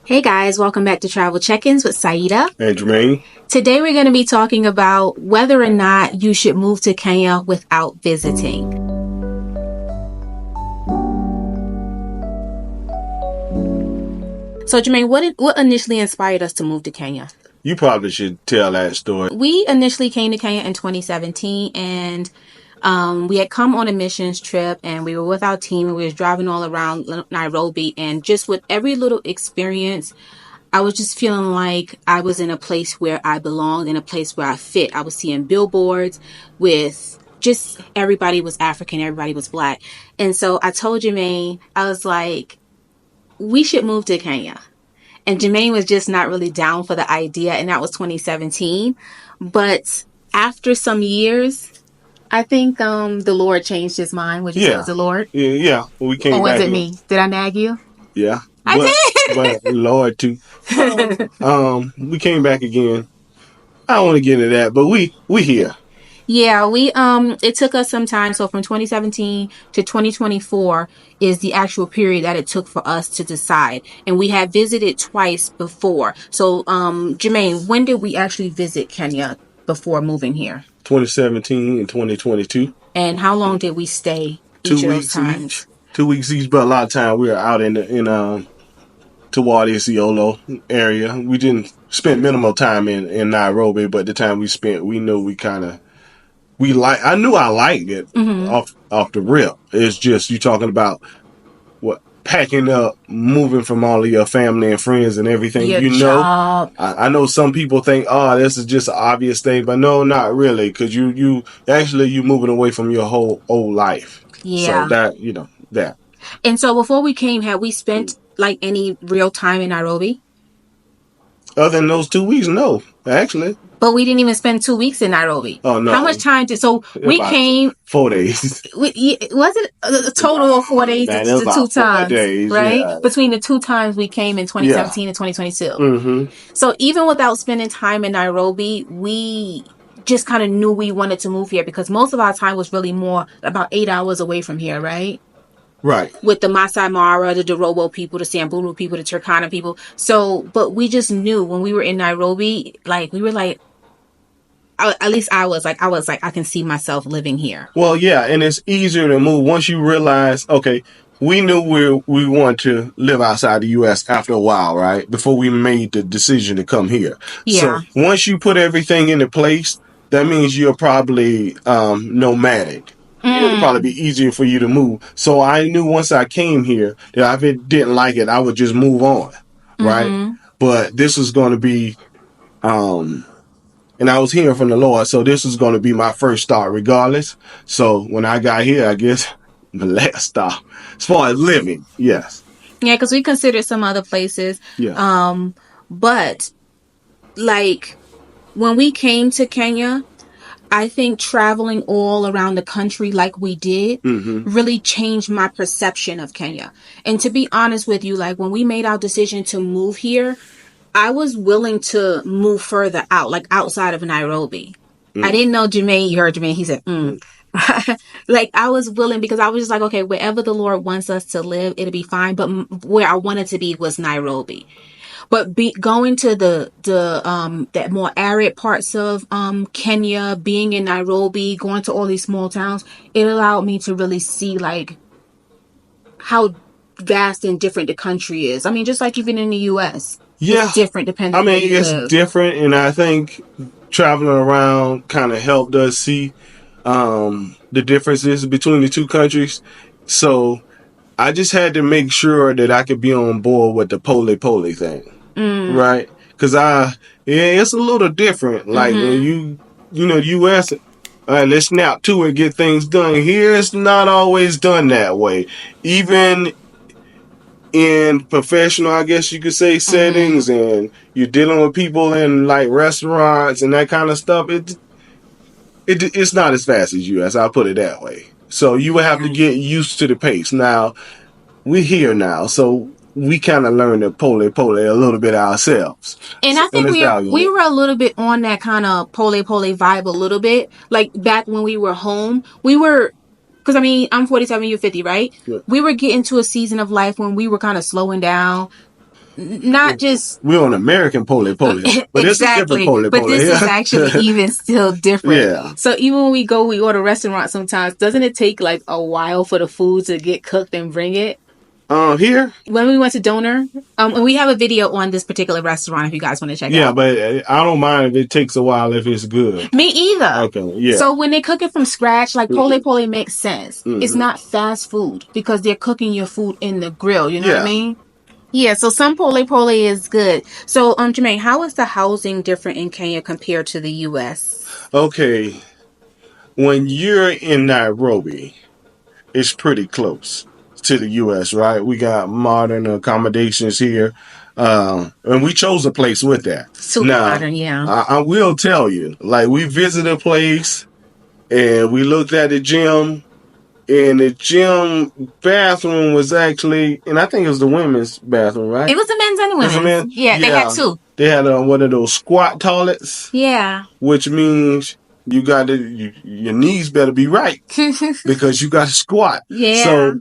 Hey guys, welcome back to Travel Check-ins with Saidah. And Germaine. Today we're going to be talking about whether or not you should move to Kenya without visiting. So Germaine, what initially inspired us to move to Kenya? You probably should tell that story. We initially came to Kenya in 2017 and we had come on a missions trip and we were with our team and we was driving all around Nairobi, and just with every little experience, I was just feeling like I was in a place where I belonged, in a place where I fit. I was seeing billboards with just everybody was African, everybody was black. And so I told Germaine, I was like, we should move to Kenya. And Germaine was just not really down for the idea, and that was 2017. But after some years, I think the Lord changed his mind. Would you say it was the Lord? Yeah. We came back. Or was it me? Did I nag you? Yeah. I did. But Lord too. We came back again. I don't want to get into that, but we here. Yeah, it took us some time. So from 2017 to 2024 is the actual period that it took for us to decide. And we had visited twice before. So, Germaine, when did we actually visit Kenya before moving here? 2017 and 2022. And how long did we stay each of those times? 2 weeks each, but a lot of time we were out in toward Isiolo area. We didn't spend minimal time in Nairobi, but the time we spent, we knew I knew I liked it off the rip. It's just you talking about packing up, moving from all of your family and friends and everything. Your job. I know some people think, oh, this is just an obvious thing, but no, not really, because you moving away from your whole old life. Yeah. So that. And so before we came, had we spent like any real time in Nairobi? Other than those 2 weeks, no, actually. But we didn't even spend 2 weeks in Nairobi. Oh, no. How much time we came? 4 days. Was it a total of 4 days? Man, the two times, days, right? Yeah. Between the two times we came in 2017 and 2022. Mm-hmm. So even without spending time in Nairobi, we just kind of knew we wanted to move here because most of our time was really more about 8 hours away from here, right? Right. With the Masai Mara, the Dorobo people, the Samburu people, the Turkana people. So, but we just knew when we were in Nairobi, we were like, at least I was like, I can see myself living here. Well, yeah, and it's easier to move once you realize, okay, we knew we want to live outside the U.S. after a while, right? Before we made the decision to come here. Yeah. So once you put everything into place, that means you're probably nomadic. It'll probably be easier for you to move. So I knew once I came here that if it didn't like it, I would just move on, right? Mm-hmm. But this was going to be, and I was hearing from the Lord, so this was going to be my first start regardless. So when I got here, I guess the last stop as far as living, yes. Yeah, because we considered some other places. Yeah. But when we came to Kenya, I think traveling all around the country like we did really changed my perception of Kenya. And to be honest with you, when we made our decision to move here, I was willing to move further out, outside of Nairobi. I didn't know Germaine. You heard Germaine. He said, I was willing because I was just like, okay, wherever the Lord wants us to live, it'll be fine. But where I wanted to be was Nairobi. But going to that more arid parts of Kenya, being in Nairobi, going to all these small towns, it allowed me to really see how vast and different the country is. I mean, just like even in the U.S. Yeah. It's different depending on where you live. It's different, and I think traveling around kind of helped us see the differences between the two countries. So I just had to make sure that I could be on board with the pole thing. Right? Because it's a little different. When U.S., let's snap to it, get things done. Here, it's not always done that way. Even in professional, I guess you could say, settings, and you're dealing with people in restaurants and that kind of stuff, it's not as fast as U.S., I'll put it that way. So you would have to get used to the pace. Now, we're here now, so we kind of learned the pole a little bit ourselves. And I think we were a little bit on that kind of pole vibe a little bit. Back when we were home, we were, because I'm 47, you're 50, right? Yeah. We were getting to a season of life when we were kind of slowing down. not just we're on American pole, but it's a different exactly, pole. but this is actually even still different. Yeah. So even when we go, we order restaurant sometimes. Doesn't it take like a while for the food to get cooked and bring it? Here, when we went to Donor, and we have a video on this particular restaurant if you guys want to check it out. Yeah, but I don't mind if it takes a while if it's good. Me either. Okay, yeah. So when they cook it from scratch, like pole makes sense. It's not fast food because they're cooking your food in the grill. You know what I mean? Yeah, so some pole is good. So, Germaine, how is the housing different in Kenya compared to the U.S.? Okay, when you're in Nairobi, it's pretty close to the U.S., right? We got modern accommodations here, and we chose a place with that. Super modern, yeah. I will tell you, like, we visited a place, and we looked at the gym, and the gym bathroom was actually, and I think it was the women's bathroom, right? It was the men's and the women's. Yeah, they had two. They had one of those squat toilets. Yeah. Which means you got to, your knees better be right because you got to squat. Yeah. So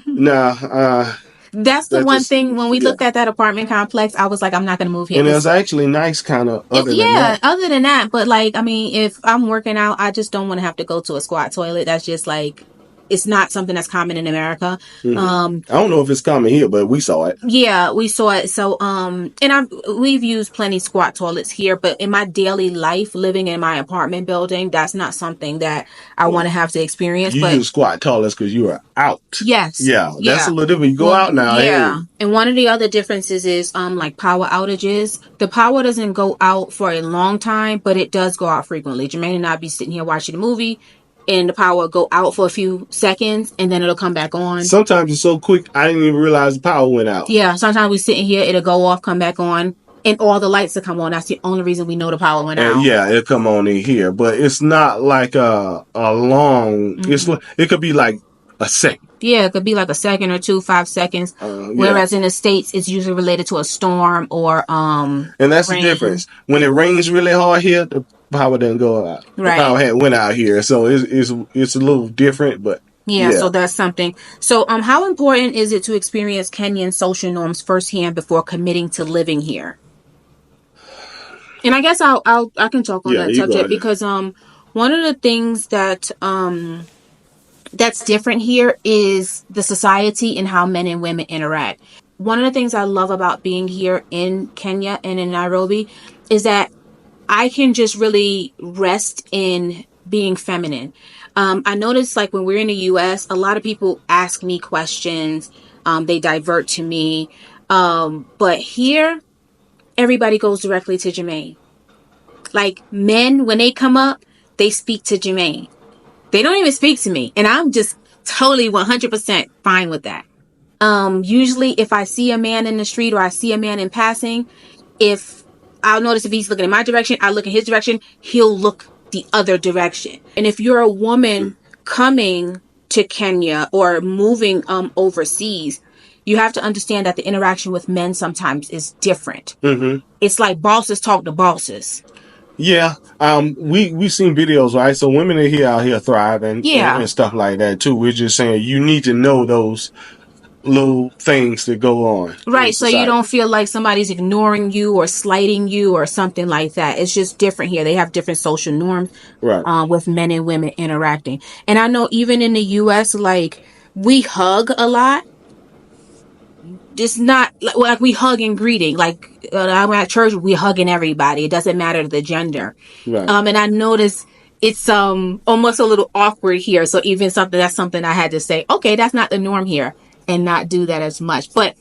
now, that's the one thing when we looked at that apartment complex, I was like, I'm not going to move here. And it was actually nice kind of other than that. Other than that. But like, I mean, if I'm working out, I just don't want to have to go to a squat toilet. That's just like, it's not something that's common in America. I don't know if it's common here, but we saw it. Yeah, we saw it. So, and we've used plenty squat toilets here, but in my daily life, living in my apartment building, that's not something that I want to have to experience. You use squat toilets because you are out. Yes. Yeah, that's a little different. You go out now. Yeah. Hey. And one of the other differences is, like power outages. The power doesn't go out for a long time, but it does go out frequently. Germaine and I be sitting here watching a movie, and the power will go out for a few seconds, and then it'll come back on. Sometimes it's so quick, I didn't even realize the power went out. Yeah, sometimes we sitting here, it'll go off, come back on, and all the lights will come on. That's the only reason we know the power went out. Yeah, it'll come on in here, but it's not like a long. It could be like a second. Yeah, it could be like a second or 2, 5 seconds. Whereas in the States, it's usually related to a storm or And that's rain. The difference. When it rains really hard here, the power doesn't go out. Right. The power went out here, so it's a little different, but yeah. So that's something. So how important is it to experience Kenyan social norms firsthand before committing to living here? And I guess I can talk on that subject because one of the things that that's different here is the society and how men and women interact. One of the things I love about being here in Kenya and in Nairobi is that I can just really rest in being feminine. I noticed like when we're in the U.S., a lot of people ask me questions. They divert to me. But here, everybody goes directly to Germaine. Like men, when they come up, they speak to Germaine. They don't even speak to me. And I'm just totally 100% fine with that. Usually if I see a man in the street or I see a man in passing, I'll notice if he's looking in my direction, I look in his direction, he'll look the other direction. And if you're a woman coming to Kenya or moving overseas, you have to understand that the interaction with men sometimes is different. Mm-hmm. It's like bosses talk to bosses. Yeah, we've seen videos, right? So women are out here thriving and stuff like that too. We're just saying you need to know those little things that go on. Right, so you don't feel like somebody's ignoring you or slighting you or something like that. It's just different here. They have different social norms with men and women interacting. And I know even in the U.S., like, we hug a lot. It's not like we hug in greeting. Like I'm at church, we hugging everybody. It doesn't matter the gender. Right. And I noticed it's almost a little awkward here. So even that's something I had to say. Okay, that's not the norm here, and not do that as much. But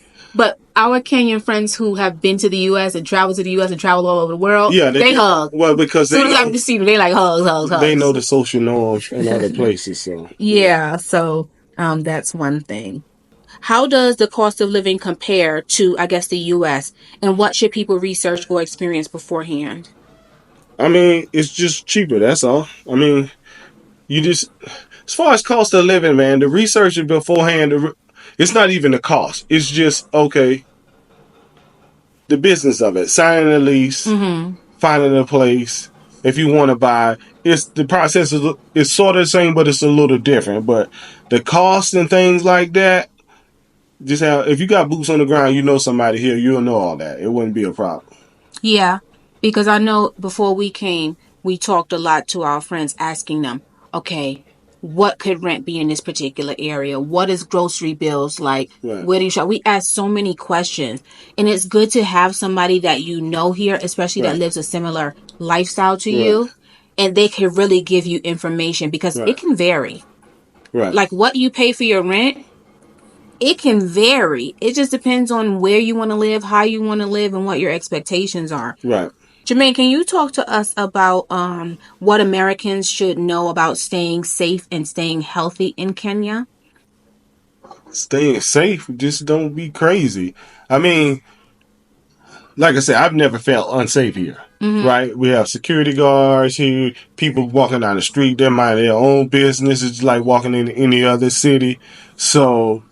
our Kenyan friends who have been to the U.S. and traveled to the U.S. and traveled all over the world, they hug. Well, because as soon as I see them, they like hugs. They know the social norms in other places. So so that's one thing. How does the cost of living compare to, I guess, the U.S.? And what should people research or experience beforehand? I mean, it's just cheaper. That's all. I mean, as far as cost of living, man, the research beforehand, it's not even the cost. It's just, okay, the business of it. Signing a lease, finding a place. If you want to buy, the process is sort of the same, but it's a little different. But the cost and things like that, just have, if you got boots on the ground, you know somebody here, you'll know all that. It wouldn't be a problem. Yeah, because I know before we came, we talked a lot to our friends, asking them, okay, what could rent be in this particular area? What is grocery bills like? Right. Where do you shop? We ask so many questions, and it's good to have somebody that you know here, especially that Right. lives a similar lifestyle to Right. you, and they can really give you information because Right. it can vary. Right. Like what you pay for your rent, it can vary. It just depends on where you want to live, how you want to live, and what your expectations are. Right. Germaine, can you talk to us about what Americans should know about staying safe and staying healthy in Kenya? Staying safe, just don't be crazy. I mean, like I said, I've never felt unsafe here. Mm-hmm. Right? We have security guards here, people walking down the street, they mind their own business. It's like walking in any other city. So,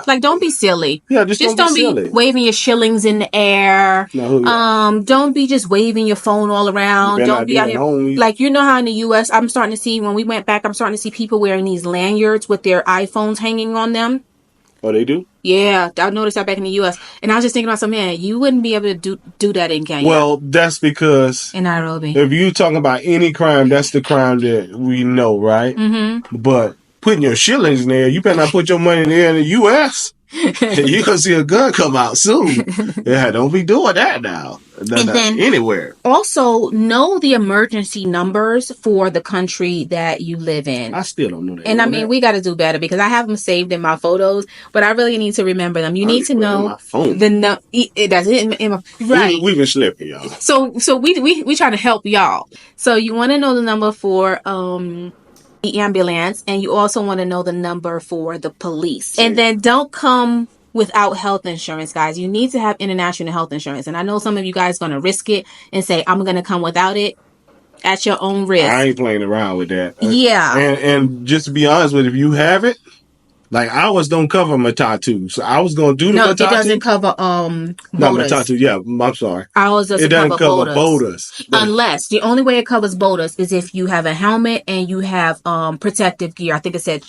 like, don't be silly. Yeah, just don't be silly. waving your shillings in the air. No, don't be just waving your phone all around. Don't be out here. Like, you know how in the U.S., I'm starting to see, when we went back, I'm starting to see people wearing these lanyards with their iPhones hanging on them. Oh, they do? Yeah, I noticed that back in the U.S. And I was just thinking about some, man, you wouldn't be able to do that in Kenya. Well, that's because in Nairobi, if you talking about any crime, that's the crime that we know, right? Mm-hmm. But putting your shillings in there, you better not put your money there in the U.S. You're going to see a gun come out soon. Yeah, don't be doing that now. And then anywhere. Also, know the emergency numbers for the country that you live in. I still don't know that. And I mean, we got to do better because I have them saved in my photos, but I really need to remember them. You need to know my phone. that's it. In my, right. We've been slipping, y'all. So we try to help y'all. So you want to know the number for the ambulance, and you also want to know the number for the police. And then don't come without health insurance, guys. You need to have international health insurance. And I know some of you guys are going to risk it and say, I'm going to come without it. At your own risk. I ain't playing around with that. Yeah. And just to be honest with you, if you have it, like ours don't cover Matatu. So I was going to do the Matatu. No, it doesn't cover Not Matatu, yeah, I'm sorry. Ours doesn't cover boaters. Unless, the only way it covers boaters is if you have a helmet and you have protective gear. I think it said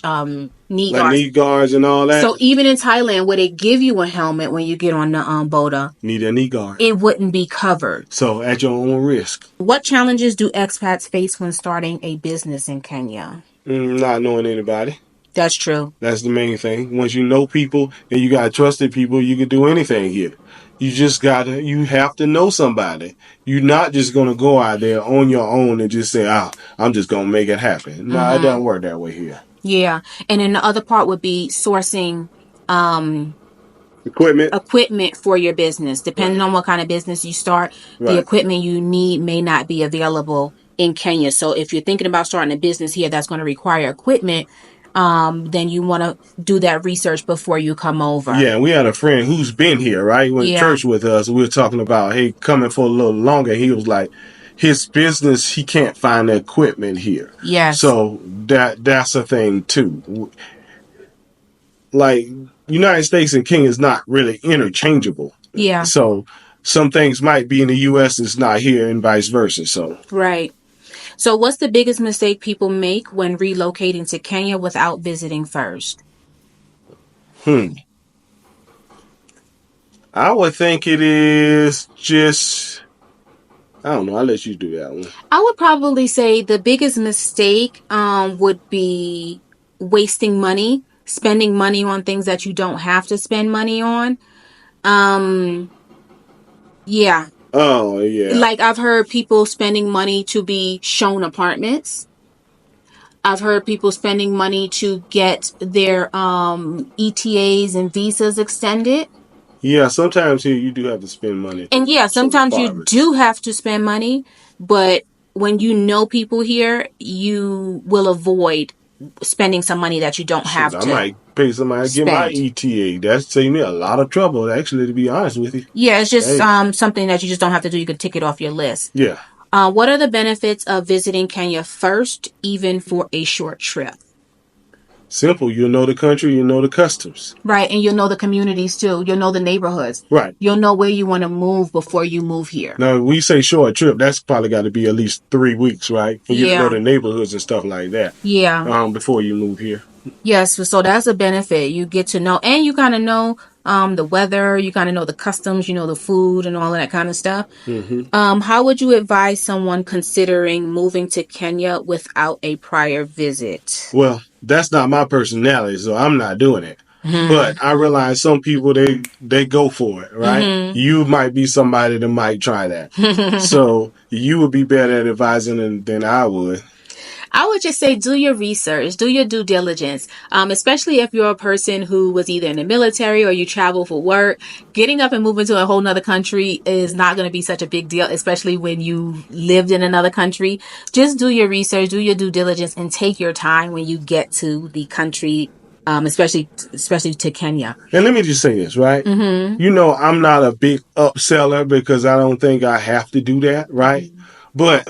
knee guards. Knee guards and all that. So even in Thailand, where they give you a helmet when you get on the boater, need a knee guard. It wouldn't be covered. So at your own risk. What challenges do expats face when starting a business in Kenya? Not knowing anybody. That's true. That's the main thing. Once you know people and you got trusted people, you can do anything here. You have to know somebody. You're not just going to go out there on your own and just say, I'm just going to make it happen. No, It doesn't work that way here. Yeah. And then the other part would be sourcing equipment for your business. Depending on what kind of business you start, the equipment you need may not be available in Kenya. So if you're thinking about starting a business here that's going to require equipment, then you want to do that research before you come over. Yeah, we had a friend who's been here, right? He went to church with us. We were talking about, hey, coming for a little longer. He was like, his business, he can't find the equipment here. Yes. So that's a thing too. Like, United States and Kenya is not really interchangeable. Yeah. So some things might be in the U.S. that's not here and vice versa. So right. So what's the biggest mistake people make when relocating to Kenya without visiting first? I would think it is just, I don't know. I'll let you do that one. I would probably say the biggest mistake would be wasting money, spending money on things that you don't have to spend money on. Yeah. Oh, yeah. Like, I've heard people spending money to be shown apartments. I've heard people spending money to get their ETAs and visas extended. Yeah, sometimes here you do have to spend money. And yeah, sometimes you do have to spend money, but when you know people here, you will avoid spending some money that you don't have to. I might pay somebody to get my ETA. That's saving me a lot of trouble, actually, to be honest with you. Yeah, it's just something that you just don't have to do. You could tick it off your list. Yeah. What are the benefits of visiting Kenya first, even for a short trip? Simple. You'll know the country, you'll know the customs. Right, and you'll know the communities too. You'll know the neighborhoods. Right. You'll know where you want to move before you move here. Now, when we say short trip, that's probably got to be at least 3 weeks, right? For you to know the neighborhoods and stuff like that. Yeah. Before you move here. Yes, so that's a benefit. You get to know, and you kind of know the weather, you kind of know the customs, you know, the food and all of that kind of stuff. How would you advise someone considering moving to Kenya without a prior visit? Well, that's not my personality, so I'm not doing it. But I realize some people they go for it, right? You might be somebody that might try that. So you would be better at advising than I would. I would just say do your research, do your due diligence, especially if you're a person who was either in the military or you travel for work. Getting up and moving to a whole nother country is not going to be such a big deal, especially when you lived in another country. Just do your research, do your due diligence, and take your time when you get to the country, especially to Kenya. And let me just say this, right? You know, I'm not a big upseller because I don't think I have to do that, right? But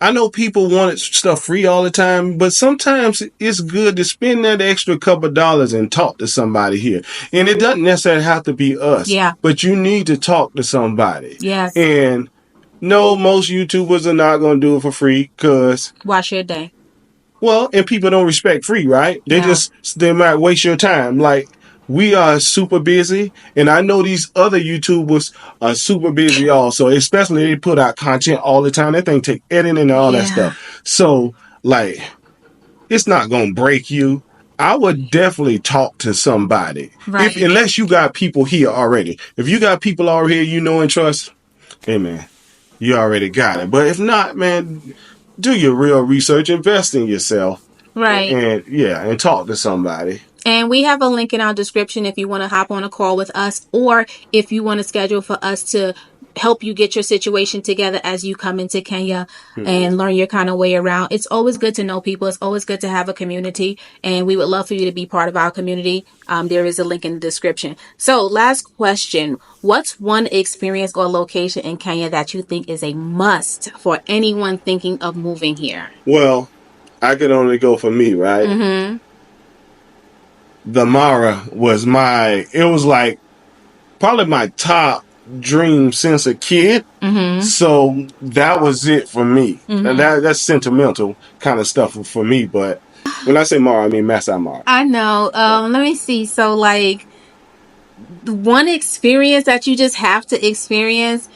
I know people want stuff free all the time, but sometimes it's good to spend that extra couple of dollars and talk to somebody here. And it doesn't necessarily have to be us. Yeah. But you need to talk to somebody. Yes. And no, most YouTubers are not going to do it for free because... Why should they? Well, and people don't respect free, right? They might waste your time. Like, we are super busy, and I know these other YouTubers are super busy also, especially they put out content all the time. That thing take editing and all that stuff. So, like, it's not going to break you. I would definitely talk to somebody. Right. Unless you got people here already. If you got people already you know and trust, hey, man, you already got it. But if not, man, do your real research, invest in yourself. Right. And talk to somebody. And we have a link in our description if you want to hop on a call with us, or if you want to schedule for us to help you get your situation together as you come into Kenya and learn your kind of way around. It's always good to know people. It's always good to have a community, and we would love for you to be part of our community. There is a link in the description. So last question. What's one experience or location in Kenya that you think is a must for anyone thinking of moving here? Well, I could only go for me, right? The Mara was it was like probably my top dream since a kid. So that was it for me. And that's sentimental kind of stuff for me. But when I say Mara, I mean Masai Mara. I know. Let me see. So, like, one experience that you just have to experience,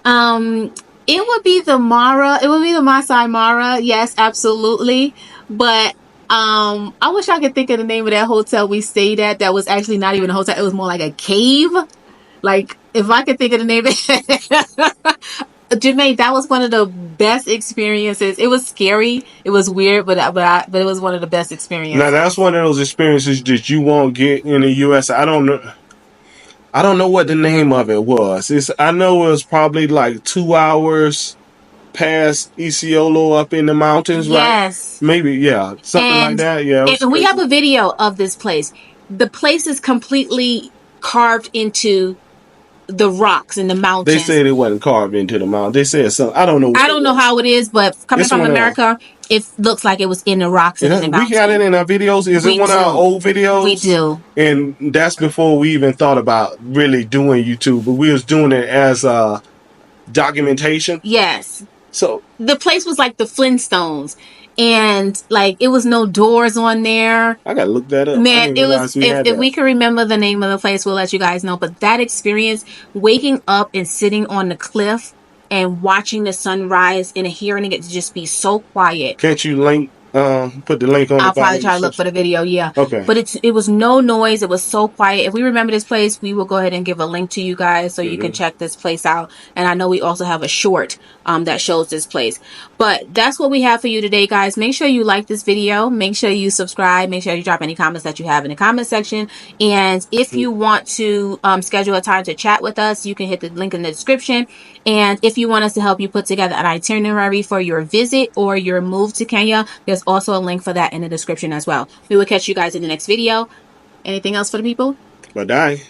it would be the Mara. It would be the Masai Mara. Yes, absolutely. But I wish I could think of the name of that hotel we stayed at. That was actually not even a hotel. It was more like a cave. Like, if I could think of the name of it. Germaine, that was one of the best experiences. It was scary. It was weird, but it was one of the best experiences. Now, that's one of those experiences that you won't get in the U.S. I don't know what the name of it was. I know it was probably like 2 hours past Isiolo up in the mountains, right? Yes. Maybe, yeah. Something like that, yeah. And we have a video of this place. The place is completely carved into the rocks in the mountains. They said it wasn't carved into the mountain. They said something. I don't know. I don't know how it is, but coming from America, it looks like it was in the rocks and in the mountains. We got it in our videos. Is it one of our old videos? We do. And that's before we even thought about really doing YouTube, but we was doing it as documentation. Yes. So the place was like the Flintstones. And like it was no doors on there. I gotta look that up. Man, it was if we can remember the name of the place, we'll let you guys know. But that experience, waking up and sitting on the cliff and watching the sunrise and hearing it just be so quiet. Can't you put the link on? I'll probably try to look for the video. Yeah. Okay. But it was no noise. It was so quiet. If we remember this place, we will go ahead and give a link to you guys so you can check this place out. And I know we also have a short that shows this place. But that's what we have for you today, guys. Make sure you like this video. Make sure you subscribe. Make sure you drop any comments that you have in the comment section. And if you want to schedule a time to chat with us, you can hit the link in the description. And if you want us to help you put together an itinerary for your visit or your move to Kenya, there's also a link for that in the description as well. We will catch you guys in the next video. Anything else for the people? Bye-bye.